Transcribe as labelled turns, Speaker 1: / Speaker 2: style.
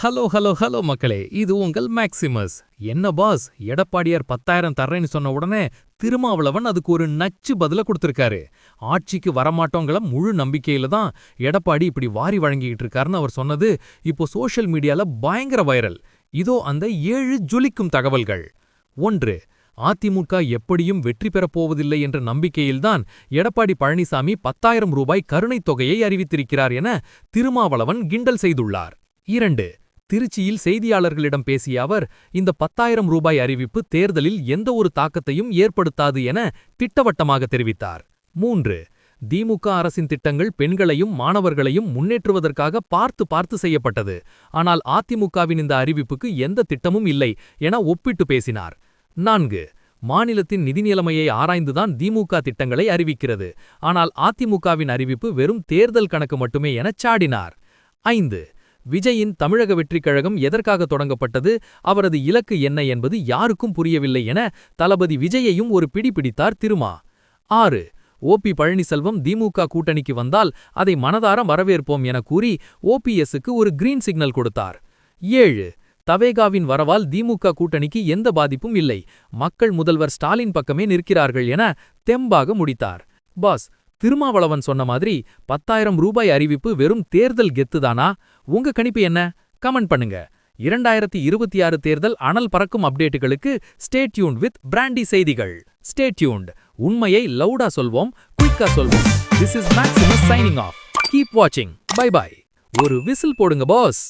Speaker 1: Hello hello hello மக்களே, இது உங்கள் மேக்சிமஸ். என்ன பாஸ், எடப்பாடியார் 10,000 தர்றேன்னு சொன்ன உடனே திருமாவளவன் அதுக்கு ஒரு நச்சு பதில கொடுத்திருக்காரு. ஆட்சிக்கு வரமாட்டோங்கள முழு நம்பிக்கையில தான் எடப்பாடி இப்படி வாரி வழங்கிட்டு இருக்காருன்னு அவர் சொன்னது இப்போ சோஷியல் மீடியால பயங்கர வைரல். இதோ அந்த 7 ஜொலிக்கும் தகவல்கள். 1. அதிமுக எப்படியும் வெற்றி பெறப் போவதில்லை என்ற நம்பிக்கையில்தான் எடப்பாடி பழனிசாமி 10,000 ரூபாய் கருணைத் தொகையை அறிவித்திருக்கிறார் என திருமாவளவன் கிண்டல் செய்துள்ளார். 2. திருச்சியில் செய்தியாளர்களிடம் பேசிய அவர், இந்த 10,000 ரூபாய் அறிவிப்பு தேர்தலில் எந்த ஒரு தாக்கத்தையும் ஏற்படுத்தாது என திட்டவட்டமாக தெரிவித்தார். 3. திமுக அரசின் திட்டங்கள் பெண்களையும் மாணவர்களையும் முன்னேற்றுவதற்காக பார்த்து செய்யப்பட்டது. ஆனால் அதிமுகவின் இந்த அறிவிப்புக்கு எந்த திட்டமும் இல்லை என ஒப்பிட்டு பேசினார். 4. மாநிலத்தின் நிதி நிலைமையை ஆராய்ந்துதான் திமுக திட்டங்களை அறிவிக்கிறது. ஆனால் அதிமுகவின் அறிவிப்பு வெறும் தேர்தல் கணக்கு மட்டுமே எனச் சாடினார். 5. விஜயின் தமிழக வெற்றிக் கழகம் எதற்காக தொடங்கப்பட்டது, அவரது இலக்கு என்ன என்பது யாருக்கும் புரியவில்லை என தளபதி விஜயையும் ஒரு பிடி பிடித்தார் திருமா. 6. ஓபி பழனிசெல்வம் திமுக கூட்டணிக்கு வந்தால் அதை மனதார வரவேற்போம் என கூறி ஓபிஎஸ்க்கு ஒரு கிரீன் சிக்னல் கொடுத்தார். 7. தவேகாவின் வரவால் திமுக கூட்டணிக்கு எந்த பாதிப்பும் இல்லை, மக்கள் முதல்வர் ஸ்டாலின் பக்கமே நிற்கிறார்கள் என தெம்பாக முடித்தார். பாஸ், திருமாவளவன் சொன்ன மாதிரி 10,000 ரூபாய் அறிவிப்பு வெறும் தேர்தல் கெத்துதானா? உங்க கணிப்பு என்ன? கமெண்ட் பண்ணுங்க. 2026 தேர்தல் அனல் பறக்கும் அப்டேட்டுகளுக்கு ஸ்டே டியூன்ட் வித் பிராண்டி செய்திகள். Stay tuned. உண்மையை லவுடா சொல்வோம், குயிக்கா சொல்வோம். This is Maximus signing off. Keep watching. Bye bye. ஒரு விசில் போடுங்க பாஸ்.